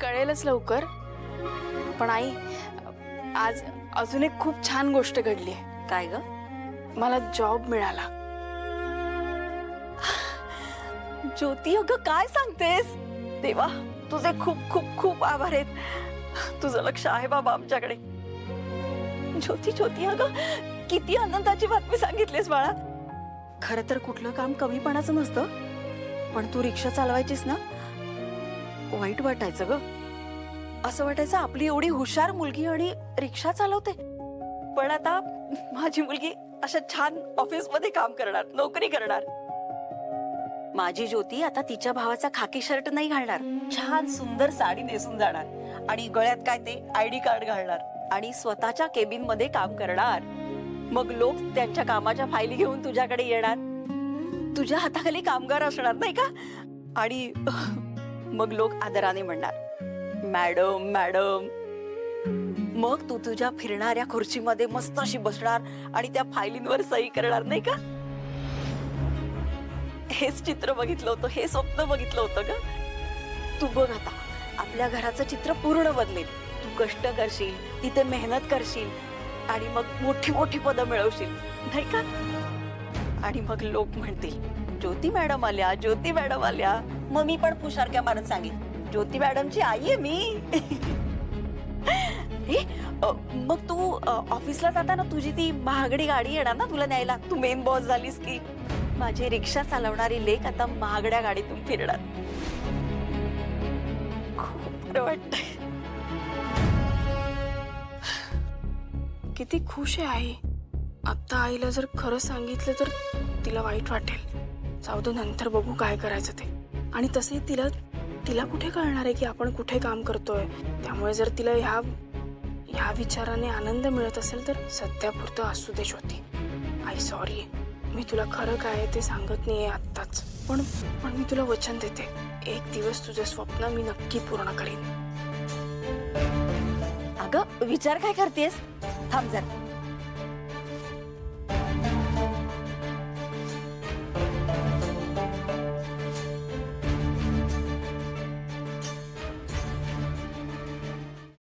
कळेलच लवकर. पण आई, आज अजून एक खूप छान गोष्ट घडली आहे. काय ग? मला जॉब मिळाला. ज्योती, अगं काय सांगतेस? देवा, तुझे खूप खूप खूप आभार आहेत. तुझं लक्ष आहे बाबा आमच्याकडे. ज्योती ज्योती, अगं किती आनंदाची बातमी सांगितलीस बाळा. खरं तर कुठलं काम कमीपणाचं नसतं, पण तू रिक्षा चालवायचीस ना, वाईट वाटायचं ग. असं वाटायचं आपली एवढी हुशार मुलगी आणि रिक्षा चालवते. पण आता माझी मुलगी अशा छान ऑफिस मध्ये काम करणार, नोकरी करणार. माझी ज्योती आता तिच्या भावाचा खाकी शर्ट नाही घालणार, छान सुंदर साडी नेसून जाणार आणि गळ्यात काय ते आयडी कार्ड घालणार आणि स्वतःच्या केबिन मध्ये काम करणार. मग लोक त्यांच्या कामाच्या फायली घेऊन तुझ्याकडे येणार. तुझ्या हाताखाली कामगार असणार नाही का? आणि मग लोक आदराने म्हणणार, मॅडम मॅडम. मग तू तुझ्या फिरणाऱ्या खुर्चीमध्ये मस्त अशी बसणार आणि त्या फायलींवर सही करणार नाही का? हेच चित्र बघितलं होतं, हे स्वप्न बघितलं होतं ग. तू बघ आता आपल्या घराचं चित्र पूर्ण बदलेल. तू कष्ट करशील, तिथे मेहनत करशील आणि मग मोठी मोठी पदं मिळवशील नाही का? आणि मग लोक म्हणतील, ज्योती मॅडम आल्या, ज्योती मॅडम आल्या. मग मी पण फुशारक्या मारत सांगेन, ज्योती मॅडमची आई आहे मी. मग तू ऑफिसला जाताना तुझी ती महागडी गाडी येणार ना तुला न्यायला. तू मेन बॉस झालीस की माझी रिक्षा चालवणारी लेक आता महागड्या गाडीतून फिरणार. खूप बरं वाटतंय. किती खुश आहे आई. आता आईला जर खरं सांगितलं तर तिला वाईट वाटेल. जाऊ दे, नंतर बघू काय करायचं ते. आणि तसे तिला कुठे कळणार आहे की आपण कुठे काम करतोय. त्यामुळे जर तिला ह्या विचाराने आनंद मिळत असेल तर सध्यापुरतं असू दे ज्योती. आई सॉरी, मी तुला खरं काय आहे ते सांगत नाहीये आत्ताच. पण मी तुला वचन देते, एक दिवस तुझे स्वप्न मी नक्की पूर्ण करीन. अगं विचार काय करतेस? थांब जरा.